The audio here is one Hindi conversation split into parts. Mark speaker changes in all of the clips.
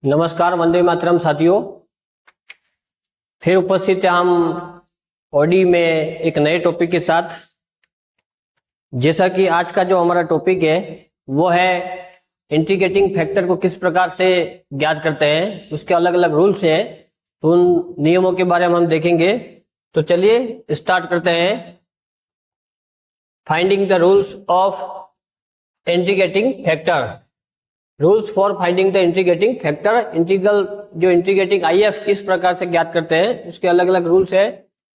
Speaker 1: नमस्कार, वंदे मातरम साथियों। फिर उपस्थित है हम ओडी में एक नए टॉपिक के साथ। जैसा कि आज का जो हमारा टॉपिक है वो है इंटीग्रेटिंग फैक्टर को किस प्रकार से ज्ञात करते हैं, उसके अलग अलग रूल्स हैं, तो उन नियमों के बारे में हम देखेंगे। तो चलिए स्टार्ट करते हैं। Finding the rules of integrating factor. Rules for finding the integrating factor. Integral जो इंटीग्रेटिंग आईएफ किस प्रकार से ज्ञात करते हैं, उसके अलग अलग रूल्स है।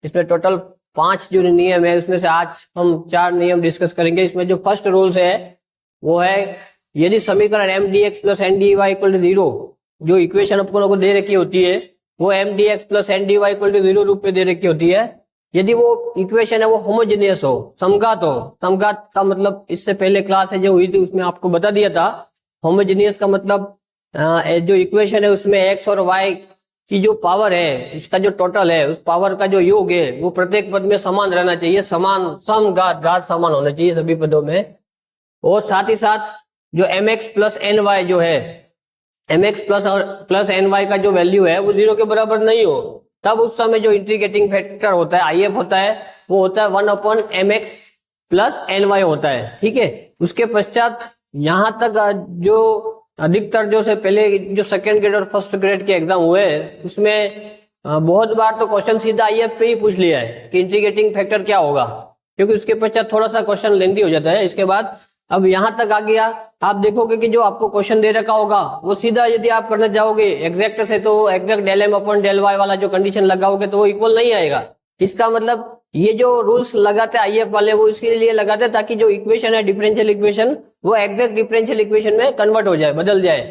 Speaker 1: इसमें टोटल 5 जो नियम है, उसमें से आज हम 4 नियम डिस्कस करेंगे। इसमें जो फर्स्ट रूल्स है वो है, यदि समीकरण m d x plus n d y equal to 0, जो इक्वेशन आपको दे रखी होती है वो m d x plus n d y equal to 0 रूप में दे रखी होती है। यदि वो इक्वेशन है वो होमोजेनियस हो, समघात हो। समघात का मतलब इससे पहले क्लास है जो हुई थी उसमें आपको बता दिया था। होमोजेनियस का मतलब जो इक्वेशन है उसमें एक्स और वाई की जो पावर है, उसका जो टोटल है, उस पावर का जो योग है वो प्रत्येक पद में समान रहना चाहिए, समान, समघात, घात समान होना चाहिए सभी पदों में। और साथ ही साथ जो m x plus n y जो है, m x plus n y का जो वैल्यू है वो 0 के बराबर नहीं हो, तब उस समय जो इंटीग्रेटिंग फैक्टर होता है, आईएफ होता है, वो होता है 1/mx प्लस एन वाई होता है। ठीक है। उसके पश्चात यहां तक जो अधिकतर जो से पहले जो सेकेंड ग्रेड और फर्स्ट ग्रेड के एग्जाम हुए उसमें बहुत बार तो क्वेश्चन सीधा आईएफ पे ही पूछ लिया है कि इंटीग्रेटिंग फैक्टर क्या होगा, क्योंकि उसके पश्चात थोड़ा सा क्वेश्चन लेंथी हो जाता है। इसके बाद अब यहां तक आ गया, आप देखोगे कि जो आपको क्वेश्चन दे रखा होगा वो सीधा यदि आप करना चाहोगे एग्जैक्ट से, तो exact del M upon del y वाला जो कंडीशन लगाओगे तो वो इक्वल नहीं आएगा। इसका मतलब ये जो रूल्स लगाते हैं आईएफ वाले वो इसके लिए लगाते हैं ताकि जो इक्वेशन है डिफरेंशियल इक्वेशन वो एग्जैक्ट डिफरेंशियल इक्वेशन में कन्वर्ट हो जाए, बदल जाए।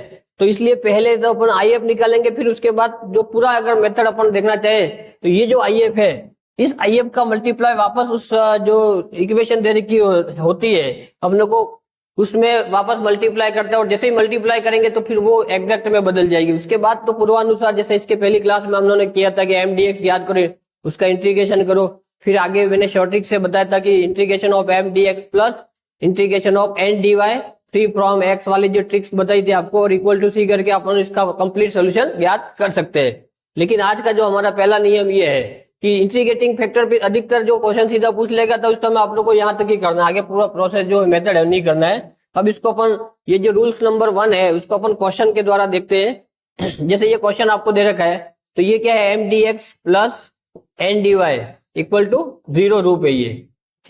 Speaker 1: तो इसलिए पहले तो अपन आईएफ निकालेंगे, फिर उसके बाद जो पूरा अगर मेथड अपन देखना चाहे तो ये जो आईएफ है, इस आईएफ का मल्टीप्लाई वापस उस जो इक्वेशन दे रखी होती है अपने को उसमें वापस मल्टीप्लाई करते हैं, और जैसे ही मल्टीप्लाई करेंगे तो फिर वो एग्जैक्ट में बदल जाएगी। उसके बाद तो पूर्वानुसार, जैसे इसके पहली क्लास में हम लोगों ने किया था कि एम डी एक्स याद करो, उसका इंटीग्रेशन करो। फिर आगे मैंने शॉर्ट ट्रिक से बताया था कि integration of m d x plus integration of n d y free from x वाली जो ट्रिक्स बताई थी आपको, और इक्वल टू सी करके अपन इसका कंप्लीट सोल्यूशन ज्ञात कर सकते हैं। लेकिन आज का जो हमारा पहला नियम ये है कि इंटीग्रेटिंग फैक्टर पे अधिकतर जो क्वेश्चन सीधा पूछ लेगा तो उस समय आप लोग को यहाँ तक ही करना है, आगे पूरा प्रोसेस जो मेथड है नहीं करना है। अब इसको अपन ये जो रूल्स नंबर 1 है उसको अपन क्वेश्चन के द्वारा देखते हैं। जैसे ये क्वेश्चन आपको दे रखा है तो ये क्या है, m d x plus n d y equal to 0 रूप है ये।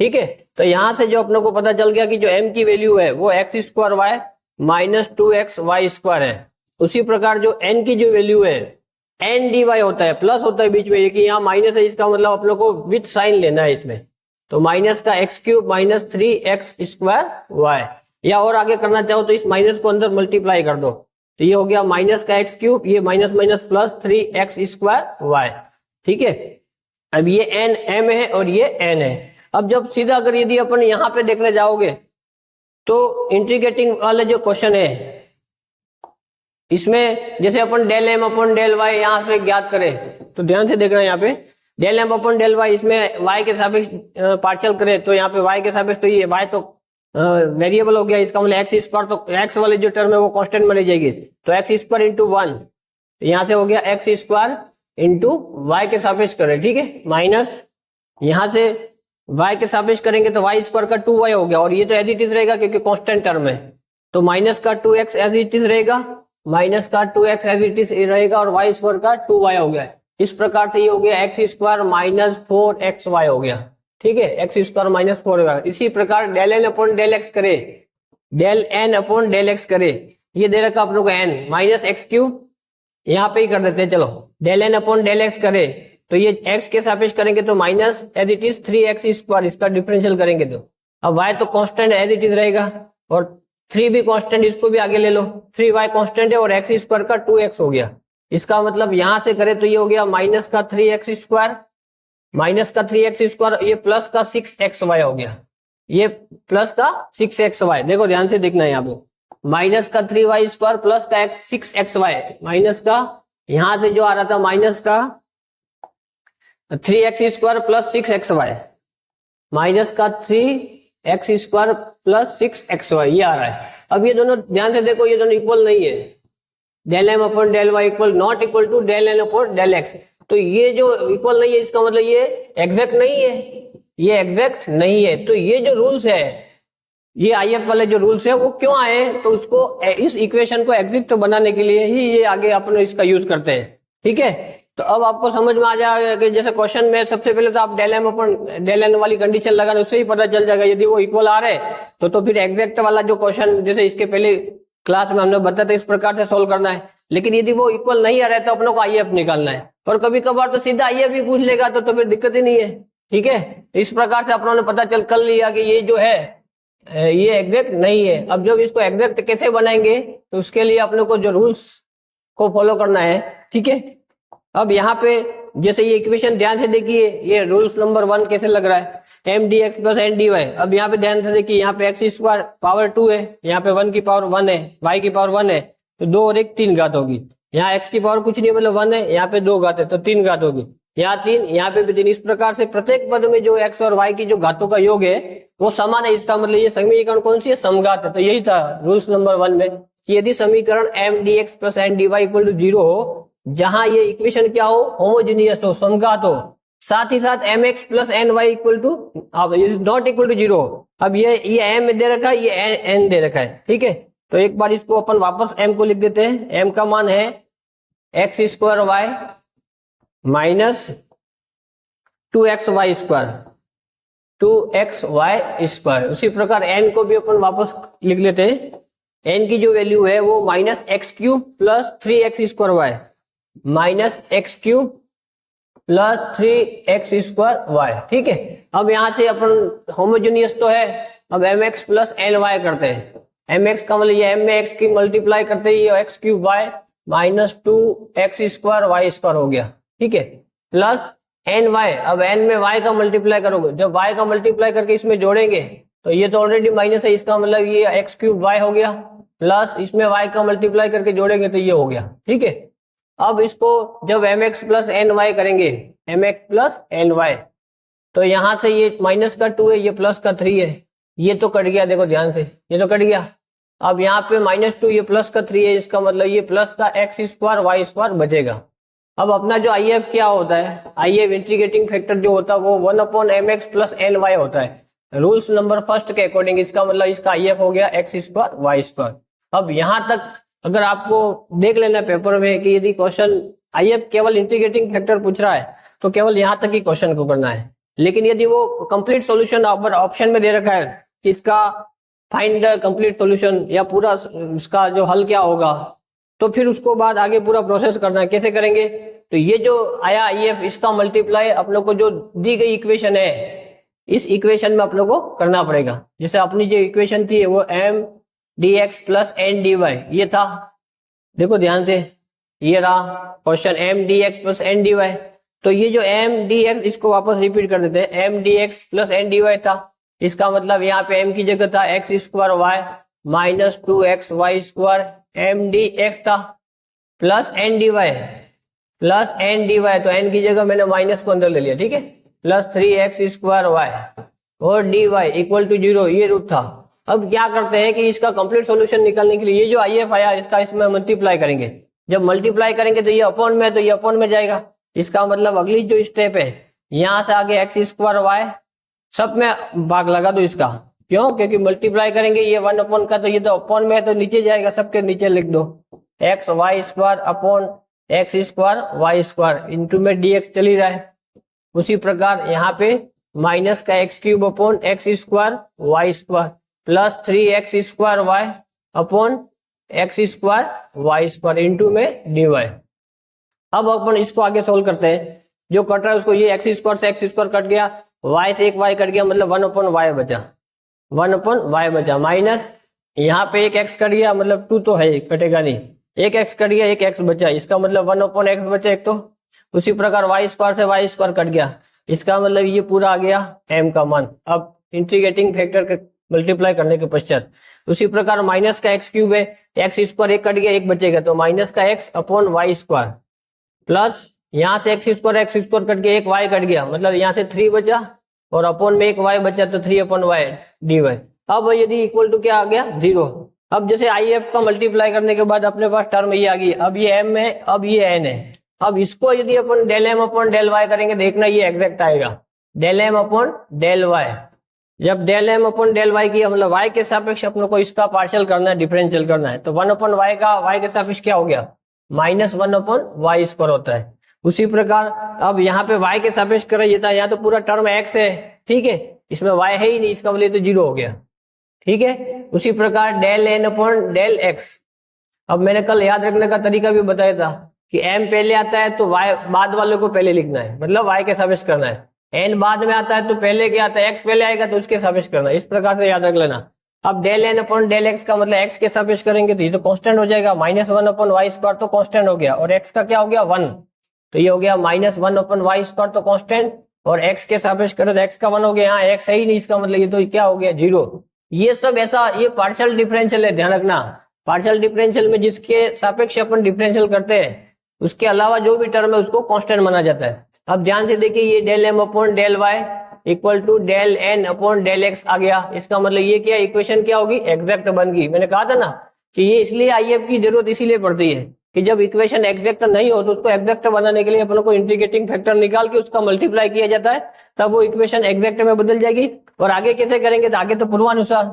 Speaker 1: ठीक है। तो यहां से जो अपने को पता चल गया कि जो m की वैल्यू है वो x square y minus 2x y square है। उसी प्रकार जो n की जो वैल्यू है एन डी वाई होता है, प्लस होता है बीच में, ये कि यहाँ माइनस है, इसका मतलब आप लोग को विथ साइन लेना है इसमें। तो माइनस का x cube minus 3x square y, या और आगे करना चाहो तो इस माइनस को अंदर मल्टीप्लाई कर दो, तो ये हो गया माइनस का एक्स क्यूब, ये minus minus plus 3x square y. ठीक है। अब ये एन एम है और ये एन है। अब जब सीधा अगर यदि अपन यहाँ पे देखने जाओगे तो इंटीग्रेटिंग वाले जो क्वेश्चन है इसमें जैसे अपन del M upon del y यहाँ पे ज्ञात करें, तो ध्यान से देखना, यहाँ पे del M upon del y इसमें वाई के सापेक्ष पार्शियल करें तो यहाँ पे वाई के सापेक्ष, तो ये वाई तो वेरिएबल हो गया, इसका मतलब एक्स स्क्वायर, तो एक्स वाली जो टर्म है वो कांस्टेंट मानी जाएगी, तो एक्स स्क्वायर इंटू 1, यहाँ से हो गया एक्स स्क्वायर इंटू वाई के सापेक्ष करें। ठीक है। माइनस यहाँ से y के सापेक्ष करेंगे तो y स्क्वायर का 2y हो गया, और ये तो एज इट इज रहेगा क्योंकि कांस्टेंट टर्म है, तो माइनस का 2x एज इट इज रहेगा, माइनस का 2x एज इट इज रहेगा, और y स्क्वायर का 2y हो गया। इस प्रकार से ये हो गया एक्स स्क्वायर माइनस 4xy हो गया। ठीक है। एक्स स्क्वायर माइनस 4 होगा। इसी प्रकार del n upon del x करे, del n upon del x करे, ये दे रखा आप लोग का n माइनस एक्स क्यूब, यहाँ पे ही कर देते हैं, चलो del n upon del x करे तो ये x के सापेक्ष करेंगे तो minus as it is 3x square, इसका डिफरेंशियल करेंगे तो अब y तो कांस्टेंट एज इट इज रहेगा, और 3 भी कांस्टेंट, इसको भी आगे ले लो, 3y कांस्टेंट है और x स्क्वायर का 2x हो गया। इसका मतलब यहां से करें तो ये हो गया माइनस का 3x स्क्वायर, माइनस का 3x स्क्वायर, ये प्लस का 6xy हो गया, ये प्लस का 6xy। देखो ध्यान से देखना है यहाँ पे, माइनस का 3y स्क्वायर प्लस का 6xy, माइनस का यहां से जो आ रहा था माइनस का 3x square plus 6xy, minus का 3x स्क्वायर प्लस 6xy, ये आ रहा है। अब ये दोनों ध्यान से देखो, ये दोनों इक्वल नहीं है, del M upon del y equal not equal to del n upon del x. तो ये जो इक्वल नहीं है इसका मतलब ये एग्जैक्ट नहीं है, ये एग्जैक्ट नहीं है। तो ये जो रूल्स है, ये आईएफ वाले जो रूल्स है वो क्यों आए, तो उसको इस इक्वेशन को एग्जैक्ट बनाने के लिए ही ये आगे अपन इसका यूज करते हैं। ठीक है, तो अब आपको समझ में आ जाएगा कि जैसे क्वेश्चन में सबसे पहले तो आप del m upon del n वाली कंडीशन लगाने, उससे ही पता चल जाएगा यदि वो इक्वल आ रहे तो फिर एग्जैक्ट वाला जो क्वेश्चन जैसे इसके पहले क्लास में हमने बताया था इस प्रकार से सोल्व करना है। लेकिन यदि वो इक्वल नहीं आ रहा है तो अपनों को आईएफ निकालना है, और कभी कभार तो सीधा आईएफ भी पूछ लेगा तो फिर दिक्कत ही नहीं है। ठीक है, इस प्रकार से अपनों ने पता चल कर लिया कि ये जो है ये एग्जैक्ट नहीं है। अब जब इसको एग्जैक्ट कैसे बनाएंगे तो उसके लिए अपने को जो रूल्स को फॉलो करना है। ठीक है, अब यहाँ पे जैसे ये इक्वेशन ध्यान से देखिए, ये रूल्स नंबर 1 कैसे लग रहा है, m d x plus n d y. अब यहाँ पे ध्यान से देखिए, यहाँ पे एक्स स्क्वायर पावर 2 है, यहाँ पे 1 की पावर 1 है, वाई की पावर 1 है, तो 2 और 1 3 घात होगी। यहाँ एक्स की पावर कुछ नहीं मतलब 1 है, यहाँ पे 2 घात है तो 3 घात होगी, यहाँ 3, यहाँ पे भी 3। इस प्रकार से प्रत्येक पद में जो एक्स और वाई की जो घातों का योग है वो समान है, इसका मतलब ये समीकरण कौन सी है, समघात है। तो यही था रूल्स नंबर 1 में कि यदि समीकरण m d x plus n d y equal to 0 हो, जहां ये इक्वेशन क्या हो, होमोजीनियस हो, समघात हो, साथ ही साथ m x plus n y equal to not equal to 0। अब ये एम दे रखा है, ये एन दे रखा है। ठीक है, तो एक बार इसको अपन वापस एम को लिख देते हैं। एम का मान है x square y minus 2x y square, 2x y square. उसी प्रकार एन को भी अपन वापस लिख लेते हैं। एन की जो वैल्यू है वो minus x cube plus 3x square y, minus x cube plus 3x square y. ठीक है, अब यहां से अपन होमोजेनियस तो है, अब m x plus n y करते हैं। एम एक्स का मतलब ये एम में एक्स की मल्टीप्लाई करते ही x cube y minus 2x square y square हो गया। ठीक है, प्लस एन वाई, अब एन में वाई का मल्टीप्लाई करोगे, जब वाई का मल्टीप्लाई करके इसमें जोड़ेंगे तो ये तो ऑलरेडी माइनस है, इसका मतलब ये एक्स क्यूब वाई हो गया, प्लस इसमें वाई का मल्टीप्लाई करके जोड़ेंगे तो ये हो गया। ठीक है, अब इसको जब m x plus n y करेंगे, m x plus n y, तो यहां से ये माइनस का 2 है, ये प्लस का 3 है, ये तो कट गया, देखो ध्यान से, ये तो कट गया। अब यहाँ पे -2 ये प्लस का 3 है, इसका मतलब ये प्लस का एक्स स्क्वायर वाई स्क्वायर बचेगा। अब अपना जो आई एफ क्या होता है, आई एफ इंटीग्रेटिंग फैक्टर जो होता है वो 1/mx प्लस एन वाई होता है रूल्स नंबर 1 के अकॉर्डिंग। इसका मतलब इसका आई एफ हो गया एक्स स्क्वायर वाई स्क्वायर। अब यहाँ तक अगर आपको देख लेना पेपर में कि यदि क्वेश्चन आई एफ केवल इंटीग्रेटिंग फैक्टर पूछ रहा है तो केवल यहाँ तक ही क्वेश्चन को करना है। लेकिन यदि वो कंप्लीट सॉल्यूशन ऑप्शन में दे रखा है, इसका फाइंड द कंप्लीट सॉल्यूशन या पूरा इसका जो हल क्या होगा, तो फिर उसको बाद आगे पूरा प्रोसेस करना है। कैसे करेंगे, तो ये जो आया आई एफ, इसका मल्टीप्लाई आप लोग को जो दी गई इक्वेशन है, इस इक्वेशन में आप लोग को करना पड़ेगा। जैसे अपनी जो इक्वेशन थी वो m d x plus n d y ये था, देखो ध्यान से, ये रहा question m d x plus n d y. तो ये जो एम डी एक्स, इसको वापस रिपीट कर देते हैं, m d x plus n d y था, इसका मतलब यहाँ पे एम की जगह था x square y minus 2x y square, m d x था, plus n d y, plus n d y, तो एन की जगह मैंने माइनस को अंदर ले लिया। ठीक है, प्लस 3x स्क्वायर वाई और डी वाई इक्वल टू 0, ये रूट था। अब क्या करते हैं कि इसका कंप्लीट सॉल्यूशन निकालने के लिए ये जो आई एफ आया इसका इसमें मल्टीप्लाई करेंगे। जब मल्टीप्लाई करेंगे तो ये अपॉन में, तो ये अपॉन में जाएगा। इसका मतलब अगली जो स्टेप है, यहाँ से आगे एक्स स्क्वायर वाई सब में भाग लगा दो इसका, क्यों, क्योंकि मल्टीप्लाई करेंगे ये 1 अपॉन का, तो ये तो अपॉन में है तो नीचे जाएगा, सबके नीचे लिख दो x y square upon x square y square, into में dx चल ही रहा है। उसी प्रकार यहाँ पे माइनस का x cube upon x square y square plus 3x square y upon x square y square into में dy। अब अपन इसको आगे सोल्व करते हैं। जो कट रहा है उसको, ये एक्स स्क्वायर से एक्स स्क्वायर कट गया, y से एक y कट गया, मतलब 1/y बचा, 1/y बचा, माइनस यहाँ पे एक x कट गया, मतलब 2 तो है, कटेगा नहीं, एक x कट गया, एक x बचा, इसका मतलब 1/x बचा एक तो। उसी प्रकार y स्क्वायर से y स्क्वायर कट गया, इसका मतलब ये पूरा आ गया m का मान, अब इंटीग्रेटिंग फैक्टर के मल्टीप्लाई करने के पश्चात। उसी प्रकार माइनस का एक्स क्यूब है, एक्स स्क्वायर एक कट गया, एक बचेगा, तो माइनस का x upon y square plus यहाँ से एक्स स्क्वायर कट गया, एक y कट गया, मतलब यहाँ से 3 बचा और अपॉन में एक y बचा, तो 3/y dy। अब यदि इक्वल टू क्या आ गया 0, अब जैसे आई एफ का मल्टीप्लाई करने के बाद अपने पास टर्म ये आ गई, अब ये एम है, अब ये एन है। अब इसको यदि अपन del M upon del y करेंगे, देखना ये एग्जैक्ट आएगा, del M upon del y. जब del M upon del y किया, मतलब वाई के सापेक्ष अपने को इसका पार्शियल करना है, डिफरेंशियल करना है, तो 1 अपॉन वाई का वाई के सापेक्ष क्या हो गया, -1 अपॉन वाई स्क्वायर होता है। उसी प्रकार अब यहाँ पे y के सापेक्ष करें था, यहाँ तो पूरा टर्म x है, ठीक है, इसमें y है ही नहीं, इसका मतलब तो 0 हो गया, ठीक है। उसी प्रकार del n upon del x। अब मैंने कल याद रखने का तरीका भी बताया था कि m पहले आता है तो y बाद वाले को पहले लिखना है, मतलब y के सापेक्ष करना है। n बाद में आता है तो पहले क्या आता है, x पहले आएगा तो उसके सापेक्ष करना है, इस प्रकार से याद रख लेना। अब del n upon del x का मतलब x के सापेक्ष करेंगे तो ये तो कांस्टेंट हो जाएगा, -1 अपॉन वाई स्क्वायर तो कांस्टेंट हो गया, और x का क्या हो गया 1, तो ये हो गया -1 अपॉन वाई स्क्वायर तो कांस्टेंट, और x के सापेक्ष करो तो x का 1 हो गया, यहाँ x है ही नहीं, इसका मतलब ये तो क्या हो गया 0। ये सब ऐसा, ये पार्शियल डिफरेंशियल है, ध्यान रखना। पार्शियल डिफरेंशियल में जिसके सापेक्ष अपन डिफरेंशियल करते हैं उसके अलावा जो भी टर्म है उसको कांस्टेंट माना जाता है। अब ध्यान से देखिए, ये del M upon del y equal to del n upon del x आ गया, इसका मतलब ये क्या इक्वेशन क्या होगी, एग्जैक्ट बन गई। मैंने कहा था ना कि ये इसलिए आईएफ की जरूरत इसीलिए पड़ती है कि जब इक्वेशन एग्जैक्ट नहीं हो तो उसको एग्जैक्ट बनाने के लिए अपन को इंटीग्रेटिंग फैक्टर निकाल के उसका मल्टीप्लाई किया जाता है, तब वो इक्वेशन एग्जैक्ट में बदल जाएगी। और आगे कैसे करेंगे, तो आगे तो पूर्वानुसार।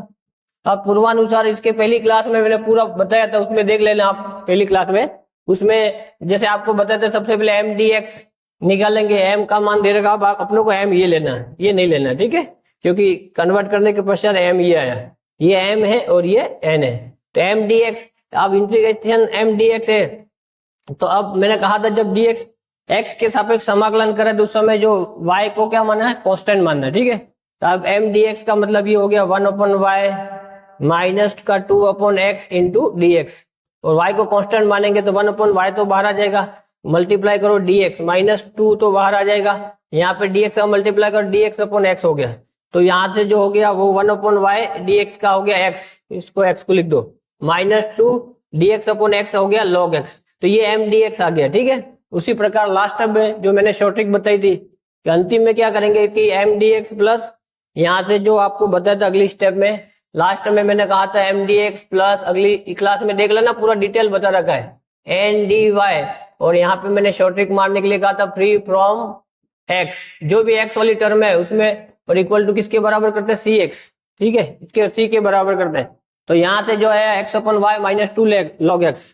Speaker 1: अब पूर्वानुसार इसके पहली क्लास में मैंने पूरा बताया था, उसमें देख लेना आप पहली क्लास में। उसमें जैसे आपको बताया था, सबसे पहले एम डी एक्स निकालेंगे, एम का मान दे रखा, अब अपनों को एम ये लेना है, ये नहीं लेना है, ठीक है, क्योंकि कन्वर्ट करने के पश्चात एम ये आया, ये एम है और ये एन है, तो एम डी एक्स। अब इंटीग्रेशन एम डी एक्स है, तो अब मैंने कहा था जब डी एक्स एक्स के सापेक्ष समाकलन करें तो उस समय जो वाई को क्या माना है, कांस्टेंट मानना है, ठीक है। तो अब एम डी एक्स का मतलब ये हो गया 1 अपॉन वाई माइनस का 2 upon x into D x, और वाई को कांस्टेंट मानेंगे तो 1 अपॉन वाई तो बाहर आ जाएगा, मल्टीप्लाई करो डी एक्स -2 तो बाहर आ जाएगा, यहाँ पे डी एक्स का मल्टीप्लाई करो डी एक्स अपॉन एक्स हो गया, तो यहाँ से जो हो गया वो 1 अपॉन वाई डी एक्स का हो गया एक्स, इसको एक्स को लिख दो, -2 डी एक्स अपॉन एक्स हो गया लॉग एक्स, तो ये एम डी एक्स आ गया, ठीक है। उसी प्रकार लास्ट में जो मैंने शॉर्ट ट्रिक बताई थी कि अंतिम में क्या करेंगे कि एम डी एक्स प्लस, यहाँ से जो आपको बताया था अगली स्टेप में, लास्ट में मैंने कहा था एम डी एक्स प्लस, अगली क्लास में देख लेना पूरा डिटेल बता रखा है, एन डी वाई, और यहाँ पे मैंने शॉर्ट ट्रिक मारने के लिए कहा था फ्री फ्रॉम एक्स, जो भी एक्स वाली टर्म है उसमें, और इक्वल टू किसके बराबर करते हैं, सी एक्स, ठीक है, इसके सी के बराबर करते हैं। तो यहाँ से जो है x upon y -2 log x,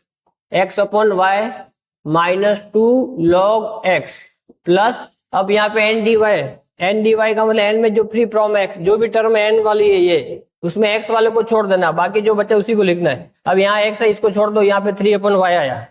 Speaker 1: x upon y -2 log x plus, अब यहाँ पे एन डी वाई का मतलब एन में जो फ्री फ्रॉम एक्स, जो भी टर्म एन वाली है ये, उसमें एक्स वाले को छोड़ देना, बाकी जो बचा उसी को लिखना है। अब यहाँ एक्स है, इसको छोड़ दो, यहाँ पे 3 अपॉन वाई आया,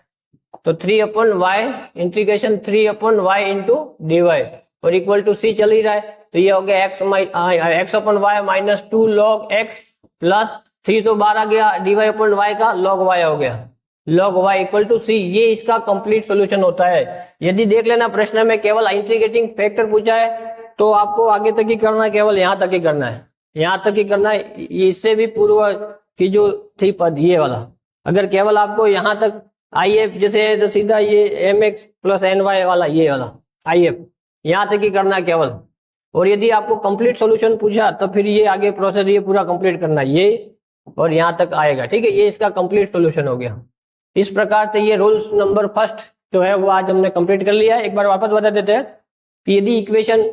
Speaker 1: तो 3 upon y integration 3 upon y into d y, और इक्वल टू सी चल ही रहा है, तो ये हो गया x upon y -2 log x plus 3 तो बाहर आ गया, डी वाई अपॉन वाई का लॉग वाई हो गया, log y equal to c. ये इसका कंप्लीट सॉल्यूशन होता है। यदि देख लेना प्रश्न में केवल इंटीग्रेटिंग फैक्टर पूछा है तो आपको आगे तक ही करना है, केवल यहाँ तक ही करना है, यहाँ तक ही करना है। इससे भी पूर्व की जो थी पद ये वाला, अगर केवल आपको यहाँ तक आई एफ जैसे तो सीधा ये m x plus n y वाला, ये वाला आई एफ यहाँ तक ही करना है केवल। और यदि आपको कंप्लीट सॉल्यूशन पूछा तो फिर ये आगे प्रोसेस ये पूरा कंप्लीट करना है, ये और यहाँ तक आएगा, ठीक है, ये इसका कंप्लीट सॉल्यूशन हो गया। इस प्रकार से ये रूल्स नंबर फर्स्ट जो है वो आज हमने कंप्लीट कर लिया है। एक बार वापस बता देते हैं कि यदि इक्वेशन,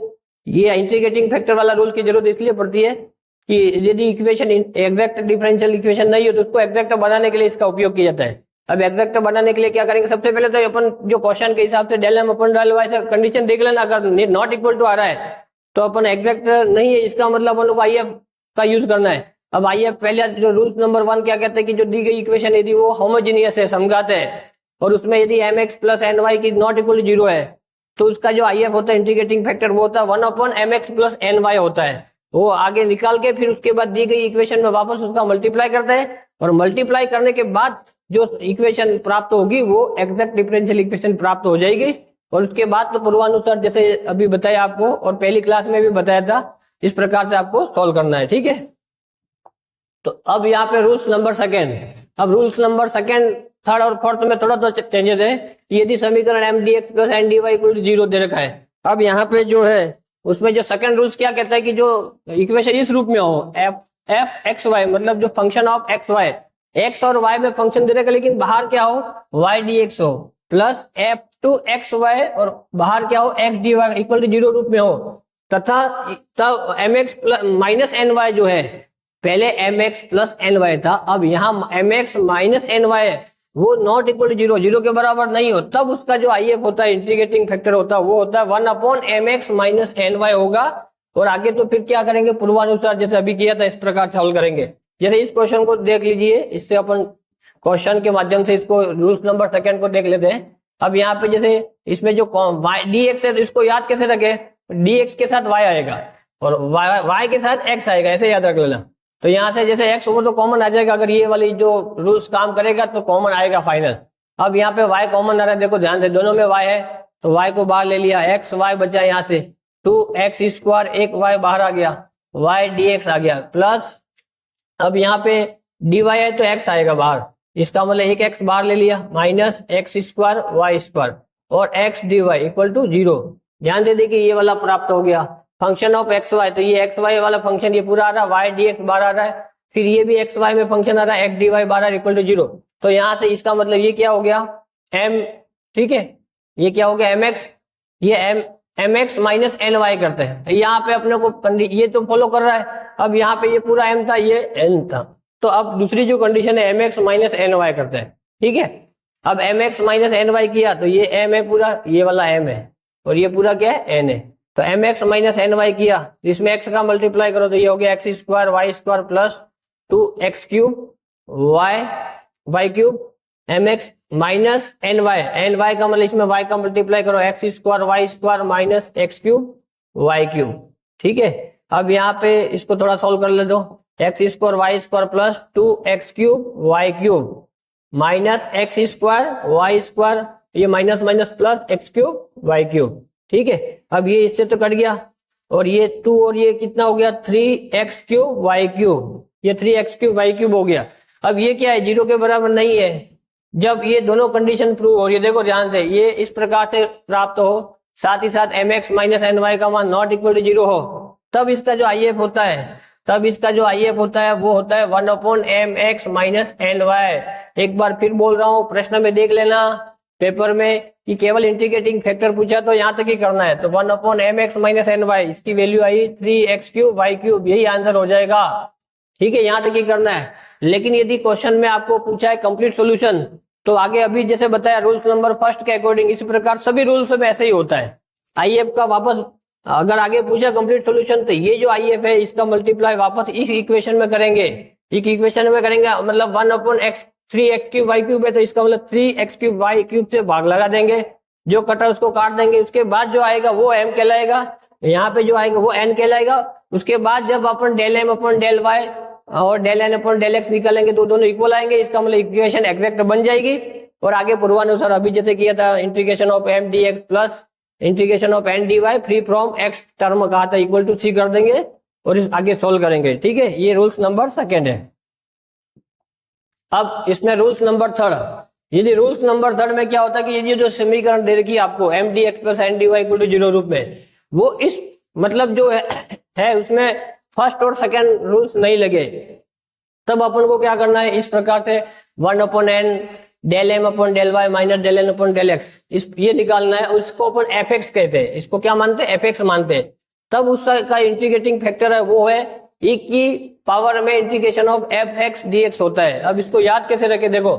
Speaker 1: ये इंटीग्रेटिंग फैक्टर वाला रूल की जरूरत इसलिए पड़ती है कि यदि इक्वेशन एग्जैक्ट डिफरेंशियल इक्वेशन नहीं हो तो उसको एग्जैक्ट बनाने के लिए इसका उपयोग किया जाता है। अब एग्जैक्ट बनाने के लिए क्या करेंगे, सबसे पहले तो अपन जो क्वेश्चन के हिसाब से del M upon del Y से कंडीशन देख लेना, अगर नॉट इक्वल टू आ रहा है तो अपन एग्जैक्ट नहीं है, इसका मतलब अपन को आई एफ का यूज करना है। अब आई एफ पहले जो रूल नंबर 1 क्या कहते हैं कि जो दी गई इक्वेशन यदि वो होमोजीनियस है, समघात है, और उसमें यदि m x plus n y की नॉट इक्वल टू 0 है तो उसका जो आई एफ होता है इंटीग्रेटिंग फैक्टर वो होता है 1 upon m x plus n y होता है। वो आगे निकाल के फिर उसके बाद दी गई इक्वेशन में वापस उसका मल्टीप्लाई करते हैं, और मल्टीप्लाई करने के बाद जो इक्वेशन प्राप्त होगी वो एग्जैक्ट डिफरेंशियल इक्वेशन प्राप्त हो जाएगी। और उसके बाद तो पूर्वानुसार जैसे अभी बताया आपको और पहली क्लास में भी बताया था, इस प्रकार से आपको सॉल्व करना है, ठीक है। तो अब यहाँ पे रूल्स नंबर सेकेंड, अब रूल्स नंबर सेकेंड, थर्ड और फोर्थ में थोड़ा तो चेंजेस है। यदि समीकरण m d x plus n d y equal to 0 दे रखा है, अब यहाँ पे जो है उसमें जो सेकंड रूल्स क्या कहता है कि जो इक्वेशन इस रूप में हो एफ एक्स वाई, मतलब जो function of x y x और वाई में फंक्शन दे रखा, लेकिन बाहर क्या हो, वाई डी एक्स हो, plus f two x y और बाहर क्या हो, x d y equal to 0 रूप में हो, तथा तब m x minus n y जो है, पहले m x plus n y था, अब यहाँ m x minus n y है, वो नॉट इक्वल टू 0, 0 के बराबर नहीं हो, तब उसका जो आई एफ होता है, इंटीग्रेटिंग फैक्टर होता है, वो होता है 1 upon m x minus n y होगा। और आगे तो फिर क्या करेंगे, पूर्वानुसार जैसे अभी किया था इस प्रकार सॉल्व करेंगे। जैसे इस क्वेश्चन को देख लीजिए, इससे अपन क्वेश्चन के माध्यम से इसको रूल्स नंबर सेकंड को देख लेते हैं। अब यहाँ पे जैसे इसमें जो डी एक्स है, तो इसको याद कैसे रखे, डी एक्स के साथ वाई आएगा और वाई के साथ एक्स आएगा, ऐसे याद रख लेना। तो यहाँ से जैसे एक्स होगा तो कॉमन आ जाएगा, अगर ये वाली जो रूल्स काम करेगा तो कॉमन आएगा फाइनल। अब यहाँ पे वाई कॉमन आ रहा है, देखो ध्यान से, दोनों में वाई है तो वाई को बाहर ले लिया, एक्स वाई बचा यहाँ से 2x², एक वाई बाहर आ गया, वाई डी एक्स आ गया, प्लस अब यहाँ पे डी वाई है तो एक्स आएगा बाहर, इसका मतलब एक एक्स बाहर ले लिया, माइनस x² y² और x dy इक्वल टू 0। ध्यान से देखिए ये वाला प्राप्त हो गया, फंक्शन ऑफ एक्स वाई, तो ये एक्स वाई वाला फंक्शन ये पूरा आ रहा है, वाई डी एक्स बाहर आ रहा है, फिर ये भी एक्स वाई में फंक्शन आ रहा है, एक्स डी वाई बाहर इक्वल टू 0। तो यहाँ से इसका मतलब ये क्या हो गया, m, ठीक है, ये क्या हो गया एम एक्स, ये m x minus n y करते हैं, यहाँ पे अपने को ये तो फॉलो कर रहा है। अब यहाँ पे ये पूरा m था, ये n था, तो अब दूसरी जो कंडीशन है m x minus n y करते हैं, ठीक है। अब m x minus n y किया तो ये m है पूरा, ये वाला m है और ये पूरा क्या है n है, तो m x minus n y किया, इसमें x का मल्टीप्लाई करो तो ये हो गया x² y² plus 2x³ y³ m x minus n y का मतलब इसमें y का मल्टीप्लाई करो, x² y² minus x³ y³, ठीक है। अब यहाँ पे इसको थोड़ा सॉल्व कर ले दो, x² y² plus 2x³ y³ minus x² y², ये minus minus plus x³ y³, ठीक है। अब ये इससे तो कट गया और ये 2 और ये कितना हो गया 3x³ y³, ये 3x³ y³ हो गया। अब ये क्या है, 0 के बराबर नहीं है, जब ये दोनों कंडीशन प्रूव हो रही है, देखो ध्यान से, ये इस प्रकार से प्राप्त हो, साथ ही साथ m x minus n y का मान नॉट इक्वल टू 0 हो, तब इसका जो आई एफ होता है, वो होता है 1 upon m x minus n y. एक बार फिर बोल रहा हूँ, प्रश्न में देख लेना पेपर में कि केवल इंटीग्रेटिंग फैक्टर पूछा तो यहाँ तक ही करना है, तो 1 upon m x minus n y, इसकी वैल्यू आई 3x³ y³, यही आंसर हो जाएगा, ठीक है, यहाँ तक ही करना है। लेकिन यदि क्वेश्चन में आपको पूछा है कंप्लीट सॉल्यूशन, तो आगे अभी जैसे बताया रूल्स नंबर फर्स्ट के अकॉर्डिंग, इसी प्रकार सभी रूल्स में ऐसे ही होता है। आईएफ का वापस अगर आगे पूछा कंप्लीट सॉल्यूशन, तो ये जो आईएफ है इसका मल्टीप्लाई वापस इस इक्वेशन में करेंगे, मतलब 1 अपॉन एक्स 3x³ y³ है, तो इसका मतलब 3x³ y³ से भाग लगा देंगे, जो कटा उसको काट देंगे, उसके बाद जो आएगा वो m कहलाएगा, यहाँ पे जो आएगा वो n कहलाएगा। उसके बाद जब अपन del m upon del y और del n upon del x निकालेंगे तो दोनों इक्वल आएंगे, इसका मतलब इक्वेशन एग्जैक्ट बन जाएगी। और आगे पूर्वानुसार अभी जैसे किया था, integration of m dx plus integration of n dy free from x term कहा था इक्वल टू c कर देंगे और इस आगे सोल्व करेंगे, ठीक है। ये रूल्स नंबर सेकेंड है। अब इसमें रूल्स नंबर थर्ड, यदि रूल्स नंबर थर्ड में क्या होता है कि ये जो समीकरण दे रखी है आपको m dx plus n dy equal to 0 रूप में, वो इस मतलब जो है उसमें फर्स्ट और सेकंड रूल्स नहीं लगे, तब अपन को क्या करना है, इस प्रकार से 1 upon n del m upon del y minus del n upon del x, इस ये निकालना है। उसको अपन fx कहते हैं, इसको क्या मानते हैं, fx मानते हैं। तब उसका इंटीग्रेटिंग फैक्टर है वो है e की पावर में इंटीग्रेशन ऑफ fx dx होता है। अब इसको याद कैसे रखे, देखो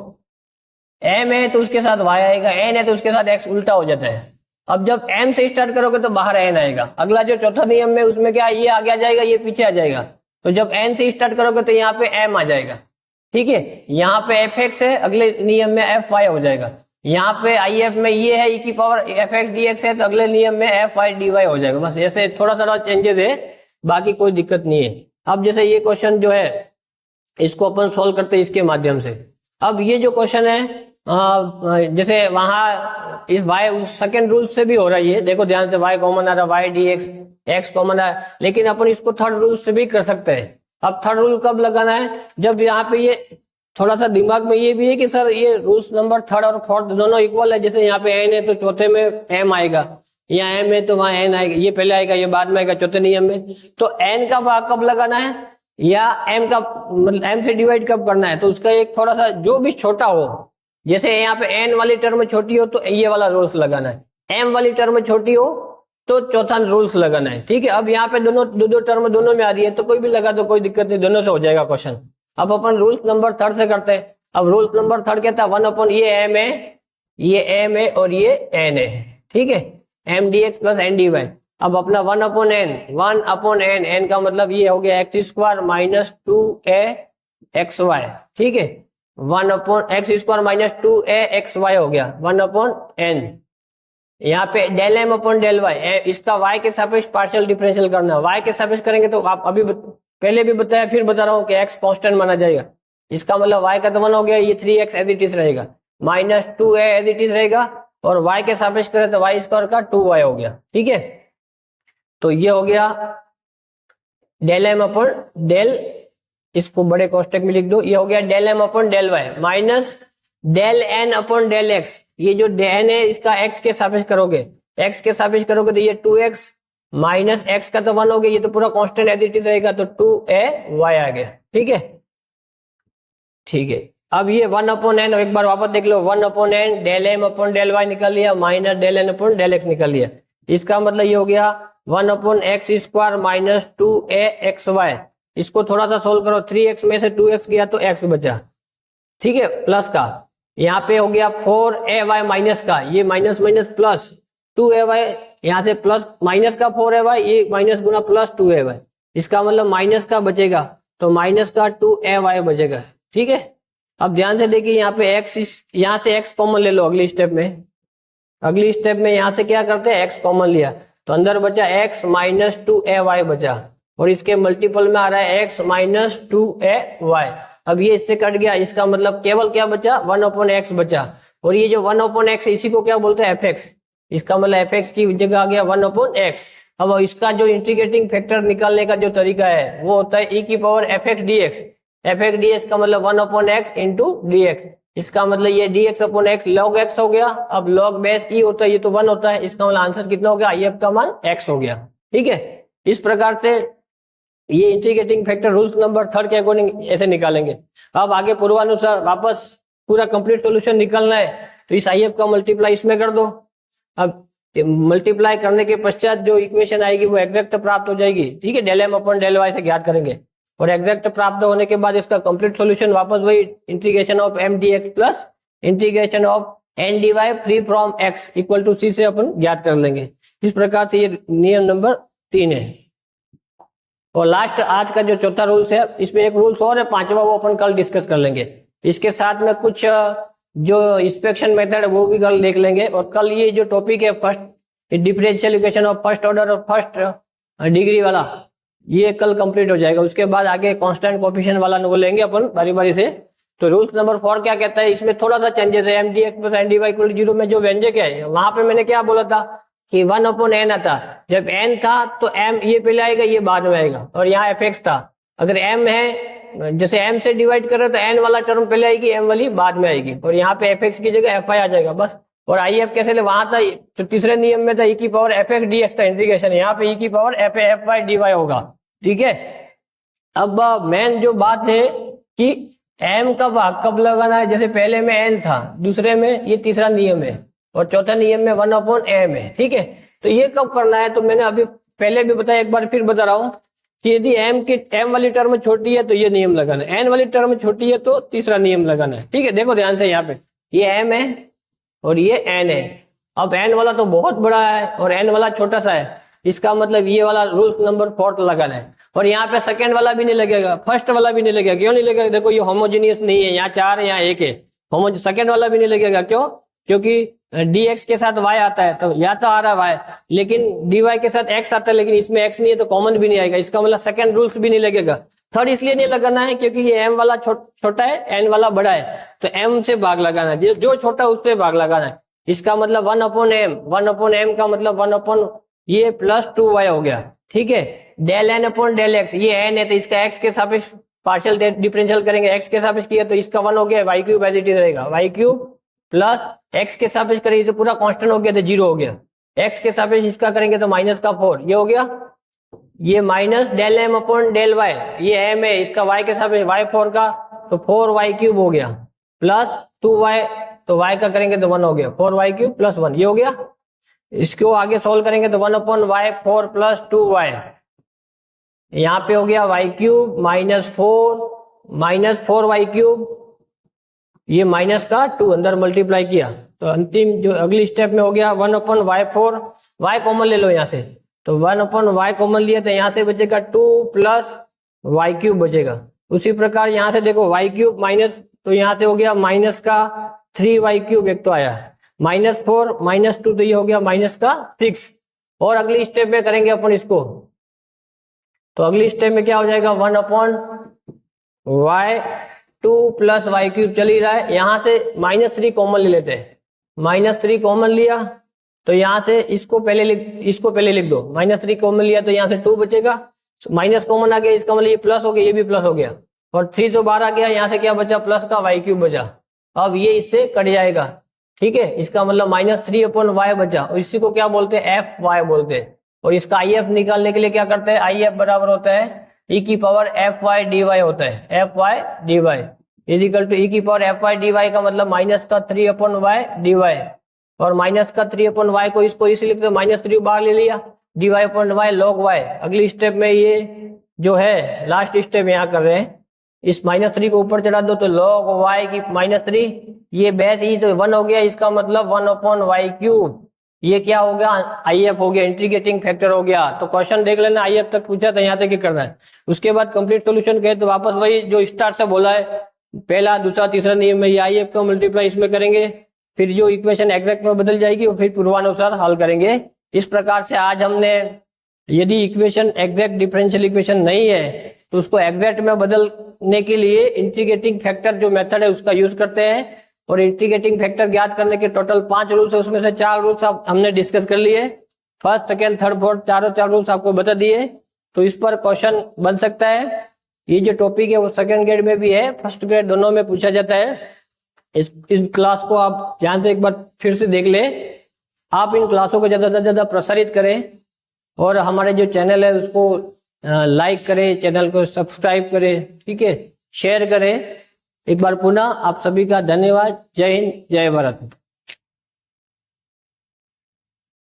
Speaker 1: m है तो उसके साथ y आएगा, n है तो उसके साथ x उल्टा हो जाता है। अब जब m से स्टार्ट करोगे तो बाहर n आएगा, अगला जो चौथा नियम में उसमें क्या ये आगे आ जाएगा, ये पीछे आ जाएगा। तो जब n से स्टार्ट करोगे तो यहाँ पे m आ जाएगा, ठीक है। यहाँ पे fx है, अगले नियम में fy हो जाएगा। यहाँ पे if में ये है e की पावर fx dx है, तो अगले नियम में fy dy हो जाएगा। बस ऐसे थोड़ा सा चेंजेस है, बाकी कोई दिक्कत नहीं है। अब जैसे ये क्वेश्चन जो है इसको अपन सोल्व करते हैं इसके माध्यम से। अब ये जो क्वेश्चन है जैसे वहां इस y सेकेंड रूल से भी हो रहा है, ये देखो ध्यान से, y कॉमन आ रहा है, y dx x कॉमन आ रहा है, लेकिन अपन इसको थर्ड रूल से भी कर सकते हैं। अब थर्ड रूल कब लगाना है, जब यहाँ पे ये थोड़ा सा दिमाग में ये भी है कि सर ये रूल्स नंबर थर्ड और फोर्थ दोनों इक्वल है, जैसे यहाँ पे n है तो चौथे में m आएगा, यहाँ m है तो वहाँ n आएगा, ये पहले आएगा ये बाद में आएगा चौथे नियम में। तो n का भाग कब लगाना है, या m का मतलब m से डिवाइड कब करना है, तो उसका एक थोड़ा सा जो भी छोटा हो, जैसे यहाँ पे n वाली टर्म छोटी हो तो ये वाला रूल्स लगाना है, m वाली टर्म छोटी हो तो चौथा रूल्स लगाना है। ठीक है, अब यहाँ पे दोनों दो टर्म दोनों में आ रही है तो कोई भी लगा दो, कोई दिक्कत नहीं, दोनों से हो जाएगा क्वेश्चन। अब अपन रूल्स नंबर थर्ड से करते हैं। अब रूल्स नंबर थर्ड कहता है 1 अपॉन ये m है, ये m है और ये n है। ठीक है, m dx plus n dy। अब अपना 1 upon n, 1 upon n, n का मतलब ये हो गया x square minus 2a xy। ठीक है, 1 upon x square minus 2a xy हो गया 1 अपॉन n। यहाँ पे del M upon del y, इसका y के सापेक्ष पार्शियल डिफरेंशियल करना है। y के सापेक्ष करेंगे तो आप अभी पहले भी बताया फिर बता रहा हूँ कि x कांस्टेंट माना जाएगा, इसका मतलब y का तो 1 हो गया, ये 3x एज इट इज रहेगा, minus 2a as it is रहेगा, और y के सापेक्ष करें तो y स्क्वायर का 2y हो गया। ठीक है, तो ये हो गया डेल एम अपॉन डेल, इसको बड़े कोष्टक में लिख दो, ये हो गया del M upon del y minus del n upon del x. ये जो एन है इसका एक्स के सापेक्ष करोगे, एक्स के सापेक्ष करोगे तो ये 2x माइनस एक्स का तो 1 हो गया, ये तो पूरा कांस्टेंट एज इट इज रहेगा, तो 2ay आ गया। ठीक है, ठीक है, अब ये 1 अपॉन एन एक बार वापस देख लो, 1 upon n del M upon del y निकल लिया, minus del n upon del x निकल लिया। इसका मतलब ये हो गया 1 upon x square minus 2axy। इसको थोड़ा सा सोल्व करो, 3x में से 2x गया तो x बचा। ठीक है, प्लस का यहाँ पे हो गया 4ay माइनस का, ये माइनस माइनस प्लस 2ay, यहाँ से प्लस माइनस का 4ay, ये माइनस गुना प्लस 2ay, इसका मतलब माइनस का बचेगा तो माइनस का 2ay बचेगा। ठीक है, अब ध्यान से देखिए यहाँ पे x, यहाँ से x कॉमन ले लो अगली स्टेप में, अगली स्टेप में यहाँ से क्या करते हैं x कॉमन लिया तो अंदर बचा x माइनस 2ay बचा, और इसके मल्टीपल में आ रहा है x माइनस 2ay। अब ये इससे कट गया, इसका मतलब केवल क्या बचा 1 अपॉन एक्स बचा, और ये जो 1 अपॉन एक्स इसी को क्या बोलते हैं fx, इसका मतलब fx की जगह आ गया 1 अपॉन एक्स। अब इसका जो इंटीग्रेटिंग फैक्टर निकालने का जो तरीका है वो होता है e की power fx dx। fx dx का मतलब 1 अपॉन एक्स इंटू dx, इसका मतलब ये dx upon x log x हो गया। अब log बेस e होता है, ये तो 1 होता है, इसका मतलब आंसर कितना हो गया, if का मान x हो गया। ठीक है, इस प्रकार से ये integrating factor rules number third के अकॉर्डिंग ऐसे निकालेंगे। अब आगे पूर्वानुसार वापस पूरा कंप्लीट सॉल्यूशन निकालना है तो इस IF का मल्टीप्लाई इसमें कर दो। अब मल्टीप्लाई करने के पश्चात जो इक्वेशन आएगी वो एग्जैक्ट प्राप्त हो जाएगी। ठीक है, del M upon del Y से ज्ञात करेंगे, और एग्जैक्ट प्राप्त होने के बाद इसका कंप्लीट सॉल्यूशन वापस वही integration of m dx plus integration of n dy free from x equal to c से अपन ज्ञात कर लेंगे। इस प्रकार से ये नियम नंबर 3 है। और लास्ट आज का जो चौथा रूल्स है, इसमें एक रूल्स और है पांचवा, वो अपन कल डिस्कस कर लेंगे। इसके साथ में कुछ जो इंस्पेक्शन मेथड है वो भी कल देख लेंगे, और कल ये जो टॉपिक है first differential equation of first order और फर्स्ट डिग्री वाला, ये कल कंप्लीट हो जाएगा। उसके बाद आगे कांस्टेंट कोएफिशिएंट वाला वो लेंगे अपन बारी बारी से। तो रूल्स नंबर 4 क्या कहता है, इसमें थोड़ा सा चेंजेस है। m dx plus n dy equal 0 में जो व्यंजक है वहां पे मैंने क्या बोला था कि 1 अपॉन n आता, जब n था तो m ये पहले आएगा ये बाद में आएगा, और यहाँ fx था। अगर m है जैसे m से डिवाइड करें तो n वाला टर्म पहले आएगी, m वाली बाद में आएगी, और यहाँ पे fx की जगह fi आ जाएगा बस। और IF कैसे ले, वहां था तो तीसरे नियम में था e की पावर fx dx था इंटीग्रेशन, यहाँ पे e की पावर fy dy होगा। ठीक है, अब मेन जो बात है कि m का भाग कब लगाना है, जैसे पहले में n था, दूसरे में ये तीसरा नियम है, और चौथा नियम में 1 अपॉन m है। ठीक है, तो ये कब करना है, तो मैंने अभी पहले भी बताया, एक बार फिर बता रहा हूँ कि यदि m वाली टर्म छोटी है तो ये नियम लगाना है, n वाली टर्म छोटी है तो तीसरा नियम लगाना है। ठीक है, देखो ध्यान से, यहाँ पे ये m है और ये n है। अब n वाला तो बहुत बड़ा है और n वाला छोटा सा है, इसका मतलब ये वाला रूल्स नंबर 4 लगाना है। और यहाँ पे सेकंड वाला भी नहीं लगेगा, फर्स्ट वाला भी नहीं लगेगा। क्यों नहीं लगेगा, देखो ये होमोजेनियस नहीं है, यहाँ 4 है यहाँ 1 है, सेकंड वाला भी नहीं लगेगा। क्यों, क्योंकि dx के साथ y आता है, तो या तो आ रहा है y, लेकिन dy के साथ x आता है, लेकिन इसमें x नहीं है तो कॉमन भी नहीं आएगा, इसका मतलब सेकंड रूल्स भी नहीं लगेगा। थर्ड इसलिए नहीं लगाना है क्योंकि ये m वाला छोटा है, n वाला बड़ा है, तो m से भाग लगाना है, जो छोटा उस पर भाग लगाना है। इसका मतलब 1 अपॉन m का मतलब 1 अपॉन ये प्लस 2y हो गया। ठीक है, del n upon del x, ये n है तो इसका x के सापेक्ष पार्शियल डिफरेंशियल करेंगे, x के सापेक्ष किया तो इसका 1 हो गया, y cube as it is रहेगा, y क्यूब प्लस x के सापेक्ष करेंगे तो पूरा कांस्टेंट हो गया तो 0 हो गया, x के सापेक्ष इसका करेंगे तो -4, ये हो गया। ये minus del M upon del Y, ये एम है, इसका वाई के साथ वाई 4 का, तो 4y³ हो गया, प्लस 2y, तो y का करेंगे तो 1 हो गया, 4y³ प्लस 1, ये हो गया। इसको आगे सोल्व करेंगे तो 1 अपॉन वाई 4 प्लस 2y, यहाँ पे हो गया y³ माइनस 4y³, ये माइनस का 2 अंदर मल्टीप्लाई किया, तो अंतिम जो अगली स्टेप में हो गया 1 अपॉन वाई 4, y कॉमन ले लो यहाँ से, तो 1 अपॉन वाई कॉमन लिया तो यहाँ से बचेगा 2 प्लस y³ बचेगा। उसी प्रकार यहाँ से देखो y³ माइनस, तो यहाँ से हो गया माइनस का 3y³ एक तो आया, -4 -2, तो ये हो गया माइनस का 6। और अगली स्टेप में करेंगे अपन इसको, तो अगली स्टेप में क्या हो जाएगा 1 अपॉन वाई 2 प्लस y³ चल ही रहा है, यहाँ से -3 कॉमन ले लेते हैं, -3 कॉमन लिया तो यहाँ से इसको पहले लिख दो, -3 कॉमन लिया तो यहाँ से 2 बचेगा, माइनस कॉमन आ गया, इसका मतलब ये प्लस हो गया, ये भी प्लस हो गया, और 3 तो बाहर आ गया, यहाँ से क्या बचा प्लस का y³ बचा। अब ये इससे कट जाएगा, ठीक है, इसका मतलब -3 अपॉन वाई बचा, और इसी को क्या बोलते हैं fy बोलते हैं। और इसका IF निकालने के लिए क्या करते हैं, IF बराबर होता है e की पावर fy dy होता है, fy dy equal to e की पावर fy dy का मतलब माइनस का 3 अपॉन वाई dy, और माइनस का 3 अपॉन वाई को इसको इसी लिखते हैं, -3 बाहर ले लिया, dy upon Y log y। अगली स्टेप में ये जो है लास्ट स्टेप यहाँ कर रहे हैं, इस -3 को ऊपर चढ़ा दो तो log y की -3, ये बेस ही तो 1 हो गया, इसका मतलब 1 अपॉन y³, ये क्या हो गया IF हो गया, इंटीग्रेटिंग फैक्टर हो गया। तो क्वेश्चन देख लेना, IF तक पूछा था, यहाँ तक ही करना है। उसके बाद कंप्लीट सॉल्यूशन कहे तो वापस वही जो स्टार्ट से बोला है, पहला दूसरा तीसरा नियम में, ये IF का मल्टीप्लाई इसमें करेंगे, फिर जो इक्वेशन एग्जैक्ट में बदल जाएगी और फिर पूर्वानुसार हल करेंगे। इस प्रकार से आज हमने, यदि इक्वेशन एग्जैक्ट डिफरेंशियल इक्वेशन नहीं है तो उसको एग्जैक्ट में बदलने के लिए इंटीग्रेटिंग फैक्टर जो मेथड है उसका यूज करते हैं। और इंटीग्रेटिंग फैक्टर ज्ञात करने के टोटल 5 रूल्स है, उसमें से 4 रूल्स हमने डिस्कस कर लिए, फर्स्ट सेकेंड थर्ड फोर्थ, चार रूल्स आपको बता दिए। तो इस पर क्वेश्चन बन सकता है। ये जो टॉपिक है वो सेकेंड ग्रेड में भी है, फर्स्ट ग्रेड दोनों में पूछा जाता है। इस क्लास को आप ध्यान से एक बार फिर से देख ले। आप इन क्लासों को ज्यादा से ज्यादा प्रसारित करें और हमारे जो चैनल है उसको लाइक करें, चैनल को सब्सक्राइब करें, ठीक है, शेयर करें। एक बार पुनः आप सभी का धन्यवाद। जय हिंद, जय भारत।